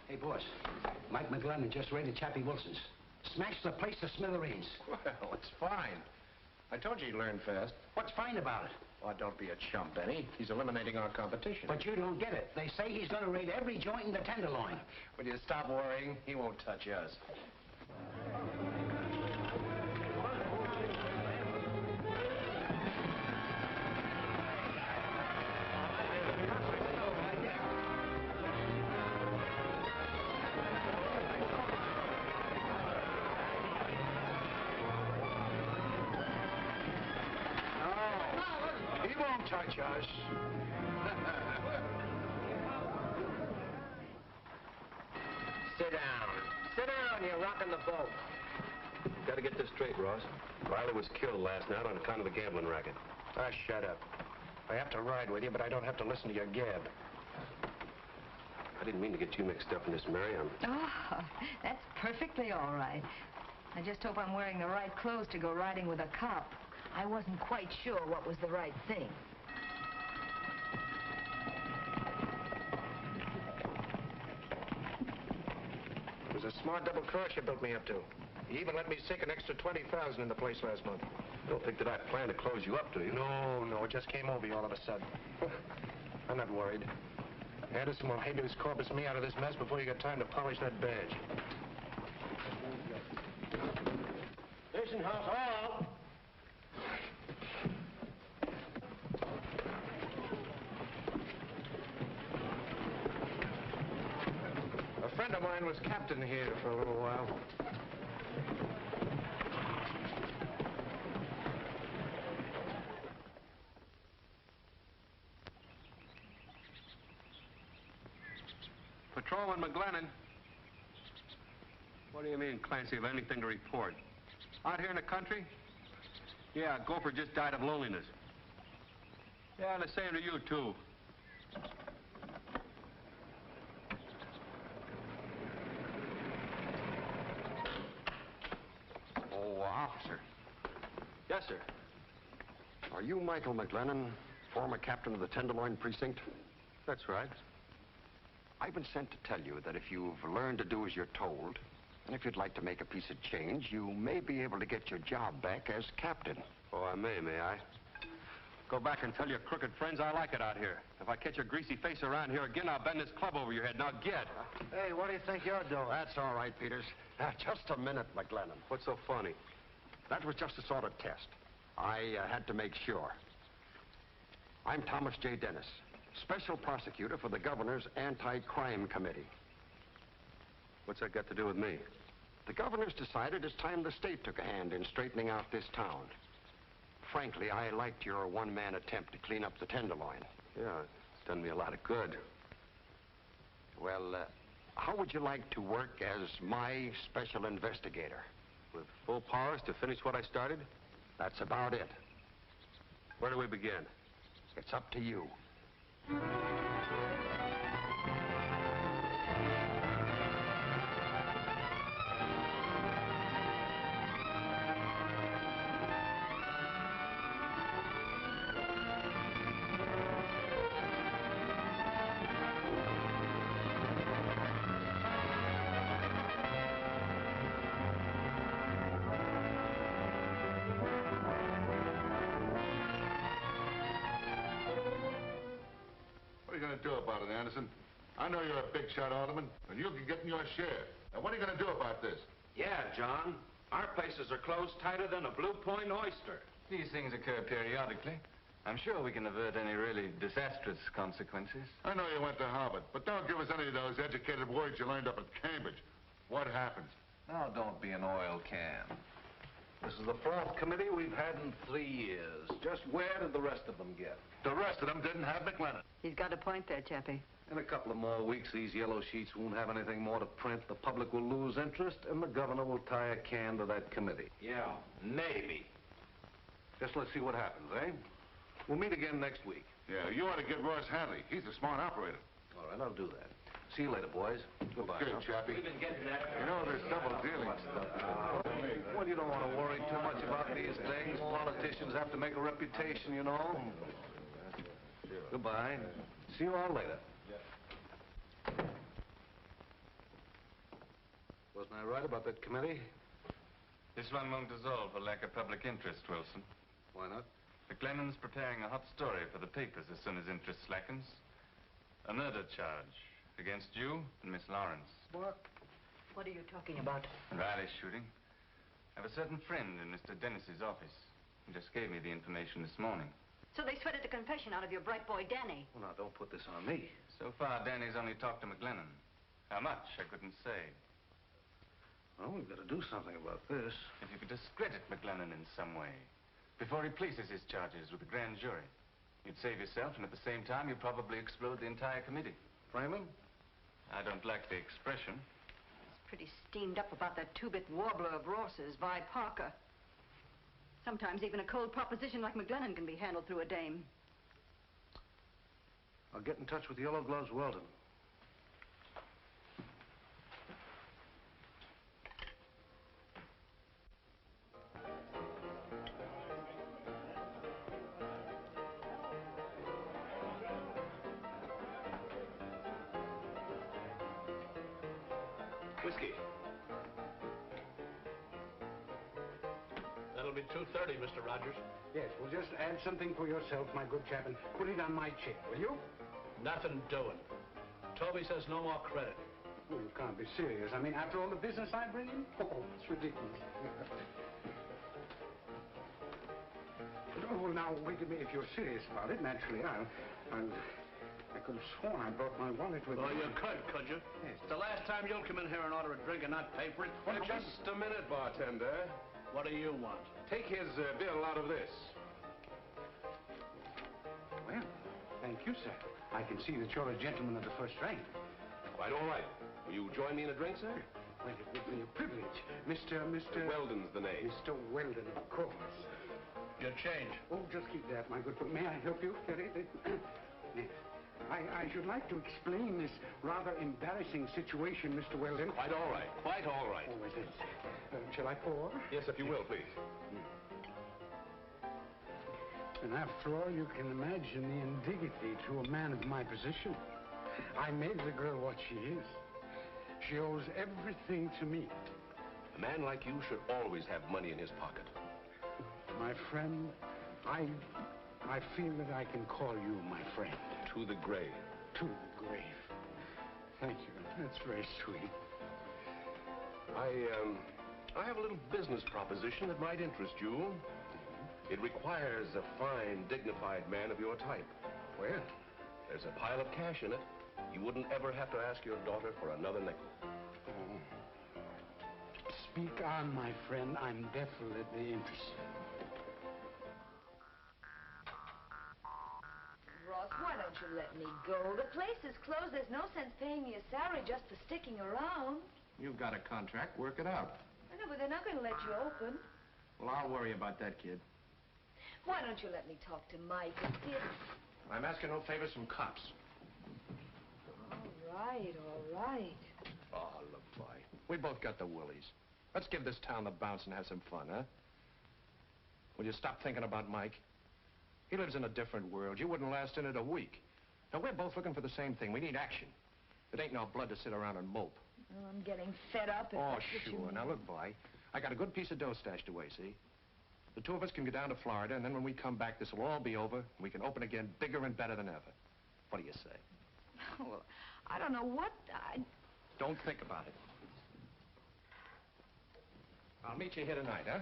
Hey, boss. Mike McGlennon just raided Chappie Wilson's. Smashed the place to smithereens. Well, it's fine. I told you he'd learn fast. What's fine about it? Oh, don't be a chump, Benny. He's eliminating our competition. But you don't get it. They say he's going to raid every joint in the Tenderloin. Will you stop worrying? He won't touch us. He won't touch us. Sit down. Sit down. You're rocking the boat. Got to get this straight, Ross. Riley was killed last night on account of the gambling racket. Ah, shut up. I have to ride with you, but I don't have to listen to your gab. I didn't mean to get you mixed up in this, Mary. Oh, that's perfectly all right. I just hope I'm wearing the right clothes to go riding with a cop. I wasn't quite sure what was the right thing. It was a smart double cross you built me up to. You even let me sink an extra $20,000 in the place last month. Don't think that I plan to close you up, do you? No, it just came over you all of a sudden. I'm not worried. Anderson will habeas corpus me out of this mess before you get time to polish that badge. Listen, House Hall. A friend of mine was captain here for a little while. Patrolman McGlennon. What do you mean, Clancy, have anything to report? Out here in the country? Yeah, Gopher just died of loneliness. Yeah, the same to you, too. Oh, officer. Yes, sir. Are you Michael McGlennon, former captain of the Tenderloin Precinct? That's right. I've been sent to tell you that if you've learned to do as you're told, and if you'd like to make a piece of change, you may be able to get your job back as captain. Oh, I may I? Go back and tell your crooked friends I like it out here. If I catch your greasy face around here again, I'll bend this club over your head. Now get. Hey, what do you think you're doing? That's all right, Peters. Just a minute, McLennan. What's so funny? That was just a sort of test. I had to make sure. I'm Thomas J. Dennis, Special Prosecutor for the Governor's Anti-Crime Committee. What's that got to do with me? The governor's decided it's time the state took a hand in straightening out this town. Frankly, I liked your one-man attempt to clean up the Tenderloin. Yeah, it's done me a lot of good. Well, how would you like to work as my special investigator? With full powers to finish what I started? That's about it. Where do we begin? It's up to you. What are you going to do about it, Anderson? I know you're a big shot alderman, and you'll be getting your share. Now, what are you going to do about this? Yeah, John. Our places are closed tighter than a Blue Point oyster. These things occur periodically. I'm sure we can avert any really disastrous consequences. I know you went to Harvard, but don't give us any of those educated words you learned up at Cambridge. What happens? Now, don't be an oil can. This is the fourth committee we've had in 3 years. Just where did the rest of them get? The rest of them didn't have McLennan. He's got a point there, Chappie. In a couple of more weeks, these yellow sheets won't have anything more to print. The public will lose interest, and the governor will tie a can to that committee. Yeah, maybe. Just let's see what happens, eh? We'll meet again next week. Yeah, you ought to get Royce Hadley. He's a smart operator. All right, I'll do that. See you later, boys. Goodbye. Good, Chappie. We've been getting that. You know, this double dealing stuff. Well, you don't want to worry too much about these things. Politicians have to make a reputation, you know. Goodbye. See you all later. Wasn't I right about that committee? This one won't dissolve for lack of public interest, Wilson. Why not? McLennan's preparing a hot story for the papers as soon as interest slackens. A murder charge against you and Miss Lawrence. What? What are you talking about? Riley shooting. I have a certain friend in Mr. Dennis's office. He just gave me the information this morning. So they sweated the confession out of your bright boy, Danny. Well, now, don't put this on me. So far, Danny's only talked to McLennan. How much, I couldn't say. Well, we've got to do something about this. If you could discredit McLennan in some way, before he places his charges with the grand jury, you'd save yourself, and at the same time, you'd probably explode the entire committee. Frame him? I don't like the expression. He's pretty steamed up about that two-bit warbler of Ross's, Vi Parker. Sometimes even a cold proposition like McLennan can be handled through a dame. I'll get in touch with Yellow Gloves Weldon. Whiskey. That'll be $2.30, Mr. Rogers. Yes, well, just add something for yourself, my good chap, and put it on my chair, will you? Nothing doing. Toby says no more credit. Oh, you can't be serious. I mean, after all the business I bring in? Oh, it's ridiculous. Oh, well, now, wait a minute. If you're serious about it, naturally, I could have sworn I brought my wallet with me. Oh, you could you? Yes. It's the last time you'll come in here and order a drink and not pay for it. Well, just a minute, bartender. What do you want? Take his bill out of this. Well, thank you, sir. I can see that you're a gentleman of the first rank. Quite all right. Will you join me in a drink, sir? Well, it would be a privilege. Mr. Weldon's the name. Mr. Weldon, of course. Your change. Oh, just keep that, my good friend. May I help you? Yes. I should like to explain this rather embarrassing situation, Mr. Weldon. Quite all right. Quite all right. Oh, is it? Shall I pour? Yes, if you will, please. And after all, you can imagine the indignity to a man of my position. I made the girl what she is. She owes everything to me. A man like you should always have money in his pocket. My friend, I I feel that I can call you my friend. To the grave. To the grave. Thank you. That's very sweet. I have a little business proposition that might interest you. It requires a fine, dignified man of your type. Well? There's a pile of cash in it. You wouldn't ever have to ask your daughter for another nickel. Oh. Speak on, my friend. I'm definitely interested. Ross, why don't you let me go? The place is closed. There's no sense paying me a salary just for sticking around. You've got a contract. Work it out. I know, but they're not going to let you open. Well, I'll worry about that, kid. Why don't you let me talk to Mike and see if... I'm asking no favors from cops. All right. Oh, LeVoy. We both got the willies. Let's give this town the bounce and have some fun, huh? Will you stop thinking about Mike? He lives in a different world. You wouldn't last in it a week. Now, we're both looking for the same thing. We need action. It ain't no blood to sit around and mope. Oh, I'm getting fed up. Oh, sure. Now, look, boy. I got a good piece of dough stashed away, see? The two of us can go down to Florida, and then when we come back, this will all be over, and we can open again bigger and better than ever. What do you say? Well, I don't know what Don't think about it. I'll meet you here tonight, huh?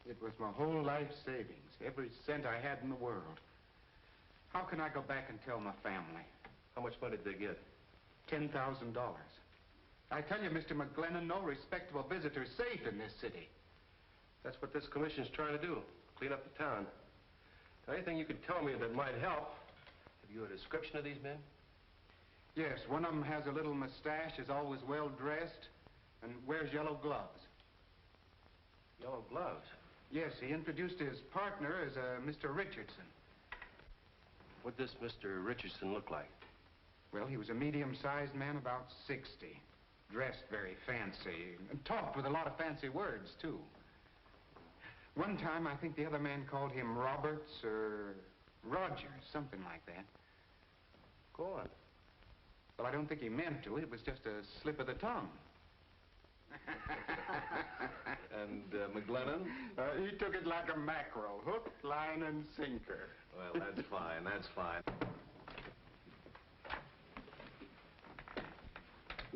It was my whole life savings, every cent I had in the world. How can I go back and tell my family? How much money did they get? $10,000. I tell you, Mr. McGlennon, no respectable visitor is safe in this city. That's what this commission's trying to do. Clean up the town. Now, anything you could tell me that might help? Have you a description of these men? Yes, one of them has a little mustache, is always well-dressed, and wears yellow gloves. Yellow gloves? Yes, he introduced his partner as Mr. Richardson. What'd this Mr. Richardson look like? Well, he was a medium-sized man, about 60. Dressed very fancy, and talked with a lot of fancy words, too. One time, I think the other man called him Roberts or Rogers, something like that. Go on. Well, I don't think he meant to. It was just a slip of the tongue. And McGlennon? He took it like a mackerel. Hook, line, and sinker. Well, that's fine. That's fine.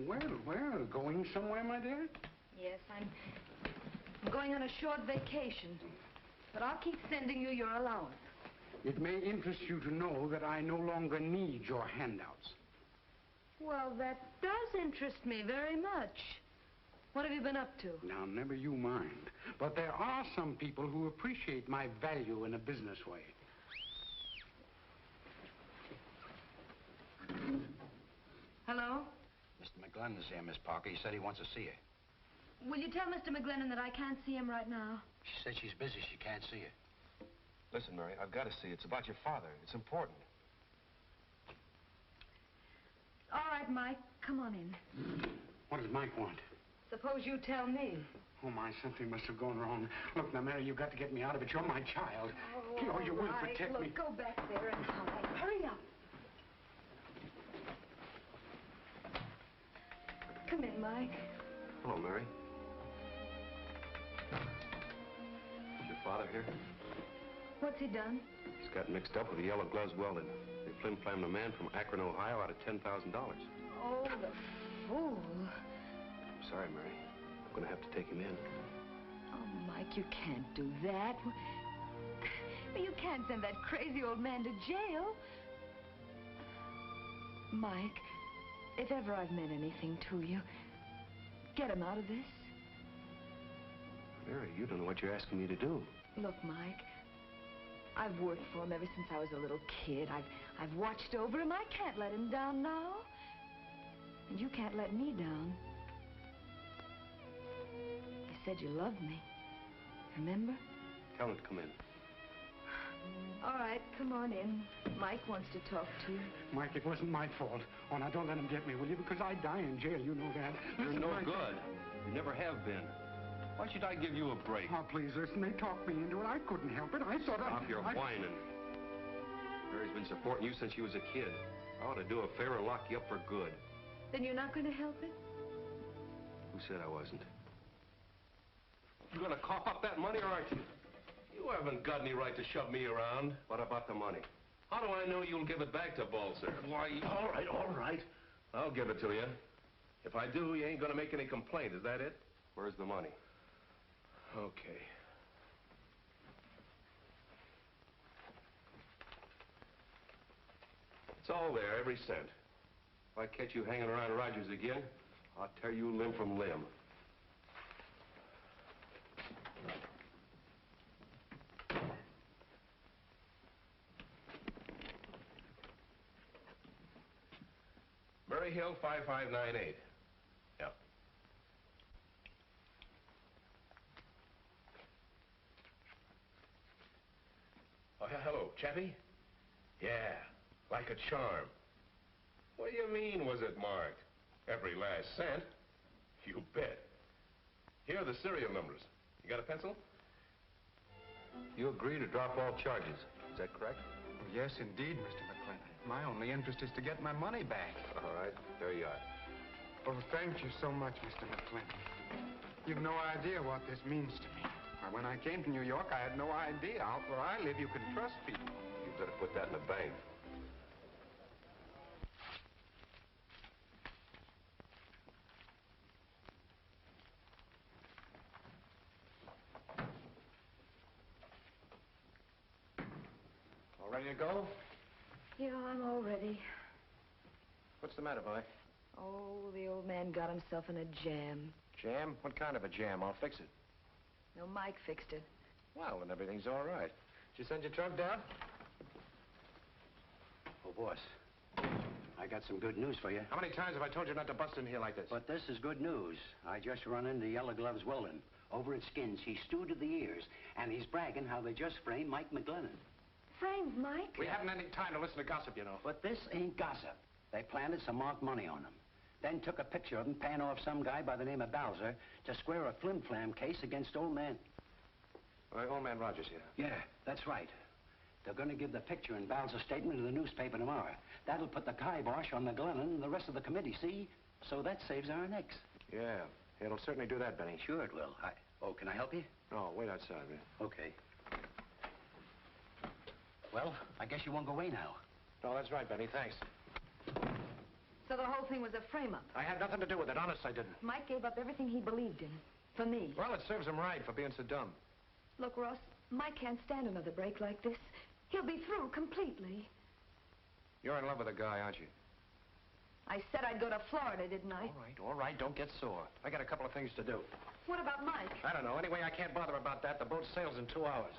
Well, going somewhere, my dear? Yes, I'm going on a short vacation. But I'll keep sending you your allowance. It may interest you to know that I no longer need your handouts. Well, that does interest me very much. What have you been up to? Now, never you mind. But there are some people who appreciate my value in a business way. Hello? Mr. McGlennon's here, Miss Parker. He said he wants to see you. Will you tell Mr. McGlennon that I can't see him right now? She said she's busy. She can't see you. Listen, Mary, I've got to see. It's about your father. It's important. All right, Mike. Come on in. What does Mike want? Suppose you tell me. Oh, my, something must have gone wrong. Look, now, Mary, you've got to get me out of it. You're my child. Oh, you will protect Look, me. Go back there and hide. Hurry up. Come in, Mike. Hello, Mary. Is your father here? What's he done? He's got mixed up with the yellow gloves welded. They flim-flammed a man from Akron, Ohio out of $10,000. Oh, the fool. I'm sorry, Mary. I'm going to have to take him in. Oh, Mike, you can't do that. You can't send that crazy old man to jail. Mike, if ever I've meant anything to you, get him out of this. Mary, you don't know what you're asking me to do. Look, Mike, I've worked for him ever since I was a little kid. I've watched over him. I can't let him down now. And you can't let me down. You said you loved me. Remember? Tell him to come in. All right, come on in. Mike wants to talk to you. Mike, it wasn't my fault. Oh, now, don't let him get me, will you? Because I'd die in jail, you know that. You're Listen, no Mike, good. You never have been. Why should I give you a break? Oh, please, listen. They talked me into it. I couldn't help it. I thought Stop your whining. Mary's been supporting you since you was a kid. I ought to do a favor and lock you up for good. Then you're not going to help it? Who said I wasn't? You gonna cough up that money, or aren't you? You haven't got any right to shove me around. What about the money? How do I know you'll give it back to Balzer? Why, all right. I'll give it to you. If I do, you ain't gonna make any complaint, is that it? Where's the money? Okay. It's all there, every cent. If I catch you hanging around Rogers again, I'll tear you limb from limb. Murray Hill, 5598. Yeah. Oh, hello, Chappie? Yeah, like a charm. What do you mean, was it marked? Every last cent? You bet. Here are the serial numbers. You got a pencil? You agree to drop all charges. Is that correct? Yes, indeed, Mr. McClintock. My only interest is to get my money back. All right, there you are. Oh, thank you so much, Mr. McClintock. You've no idea what this means to me. When I came to New York, I had no idea. Out where I live, you can trust people. You better put that in the bank. All ready to go? Yeah, I'm all ready. What's the matter, boy? Oh, the old man got himself in a jam. Jam? What kind of a jam? I'll fix it. No, Mike fixed it. Well, then everything's all right. Did you send your truck down? Oh, boss, I got some good news for you. How many times have I told you not to bust in here like this? But this is good news. I just run into Yellow Gloves Weldon. Over at Skins, he's stewed to the ears, and he's bragging how they just framed Mike McGlennon. Framed Mike? We haven't any time to listen to gossip, you know. But this ain't gossip. They planted some marked money on him. Then took a picture of him paying off some guy by the name of Bowser to square a flim-flam case against old man. Old man Rogers here. Yeah, that's right. They're going to give the picture and Bowser's statement to the newspaper tomorrow. That'll put the kibosh on McGlennon and the rest of the committee, see? So that saves our necks. Yeah, it'll certainly do that, Benny. Sure it will. Oh, can I help you? No, wait outside, man. Okay. Well, I guess you won't go away now. No, that's right, Benny. Thanks. So the whole thing was a frame-up. I had nothing to do with it. Honest, I didn't. Mike gave up everything he believed in. For me. Well, it serves him right for being so dumb. Look, Ross, Mike can't stand another break like this. He'll be through completely. You're in love with a guy, aren't you? I said I'd go to Florida, didn't I? All right. Don't get sore. I got a couple of things to do. What about Mike? I don't know. Anyway, I can't bother about that. The boat sails in 2 hours.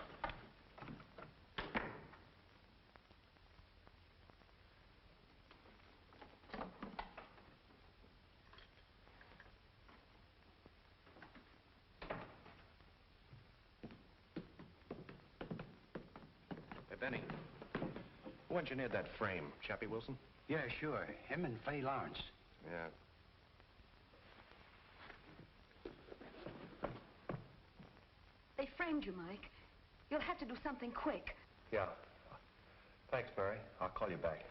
Hey, Benny. Who engineered that frame? Chappie Wilson? Yeah, sure. Him and Fay Lawrence. Yeah. They framed you, Mike. You'll have to do something quick. Yeah. Thanks, Mary. I'll call you back.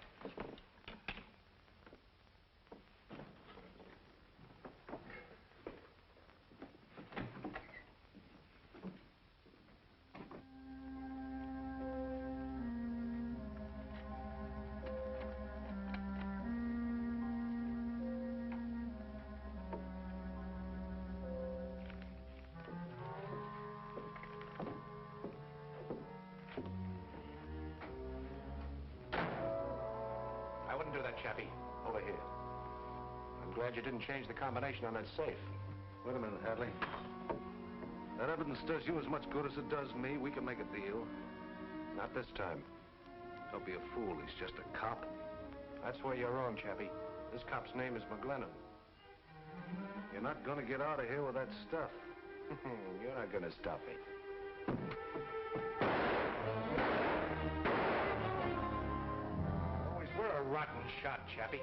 I wouldn't do that, Chappie. Over here. I'm glad you didn't change the combination on that safe. Wait a minute, Hadley. That evidence does you as much good as it does me. We can make a deal. Not this time. Don't be a fool. He's just a cop. That's where you're wrong, Chappie. This cop's name is McGlennon. You're not going to get out of here with that stuff. You're not going to stop me. Always were a rotten shot, Chappie.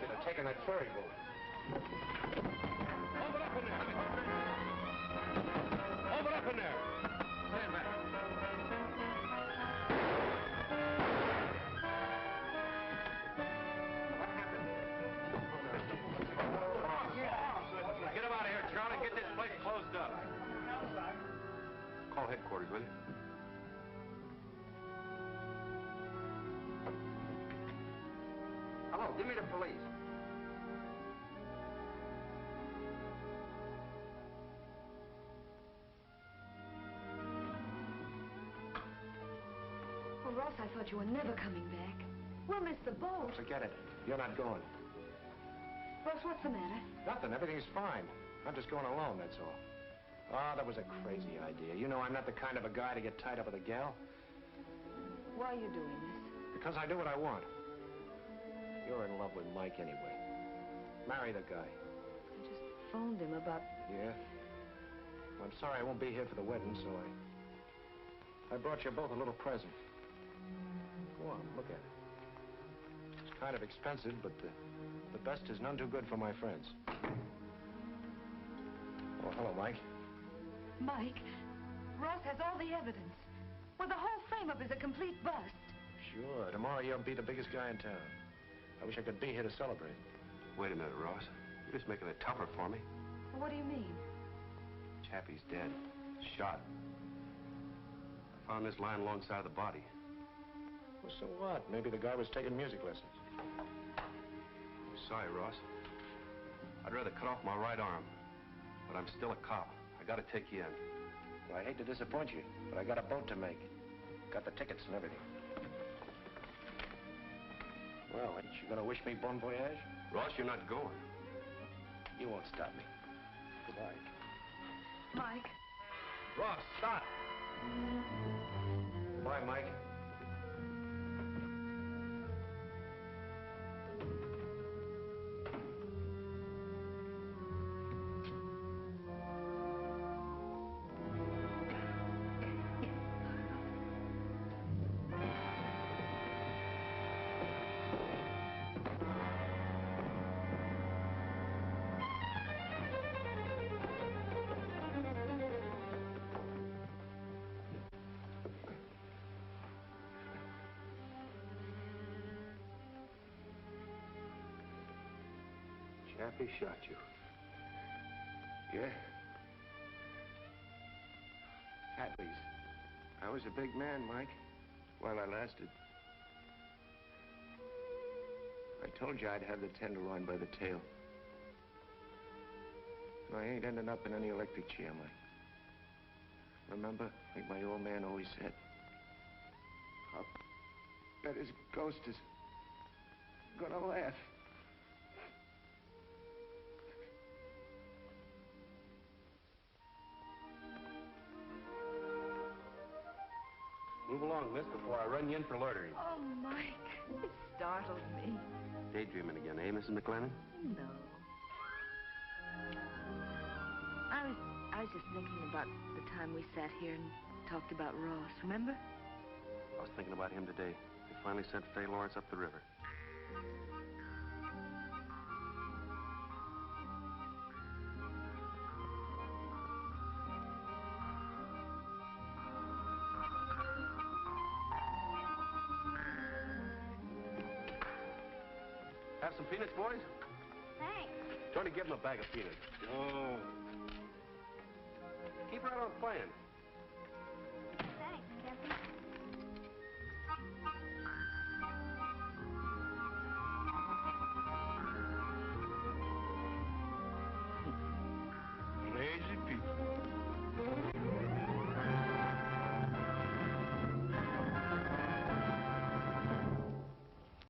Should have taken that ferry boat. Hold it up in there. Hold it up in there. Stand back. What happened? out. Call headquarters, will you? Hello, give me the police. Oh, Ross, I thought you were never coming back. We'll miss the boat. Forget it. You're not going. Ross, what's the matter? Nothing. Everything's fine. I'm just going alone, that's all. Oh, that was a crazy idea. You know I'm not the kind of a guy to get tied up with a gal. Why are you doing this? Because I do what I want. You're in love with Mike anyway. Marry the guy. I just phoned him about... Yeah? Well, I'm sorry I won't be here for the wedding, so I brought you both a little present. Go on, look at it. It's kind of expensive, but the best is none too good for my friends. Oh, hello, Mike. Mike, Ross has all the evidence. Well, the whole frame-up is a complete bust. Sure. Tomorrow you'll be the biggest guy in town. I wish I could be here to celebrate. Wait a minute, Ross. You're just making it tougher for me. Well, what do you mean? Chappie's dead. Shot. I found this lying alongside of the body. Well, so what? Maybe the guy was taking music lessons. Sorry, Ross. I'd rather cut off my right arm. But I'm still a cop. I gotta take you in. Well, I hate to disappoint you, but I got a boat to make. Got the tickets and everything. Well, ain't you gonna wish me bon voyage? Ross, you're not going. You won't stop me. Goodbye. Mike. Ross, stop! Bye, Mike. Chappie shot you. Yeah? At least. I was a big man, Mike, while I lasted. I told you I'd have the tenderloin by the tail. And I ain't ending up in any electric chair, Mike. Remember, like my old man always said, I'll bet his ghost is gonna laugh. Move along, miss, before I run you in for loitering. Oh, Mike, it startled me. Daydreaming again, eh, Mrs. McLennan? No. I was just thinking about the time we sat here and talked about Ross, remember? I was thinking about him today. They finally sent Fay Lawrence up the river. Have some peanuts, boys? Thanks. Tony, give him a bag of peanuts. Oh. Keep right on playing.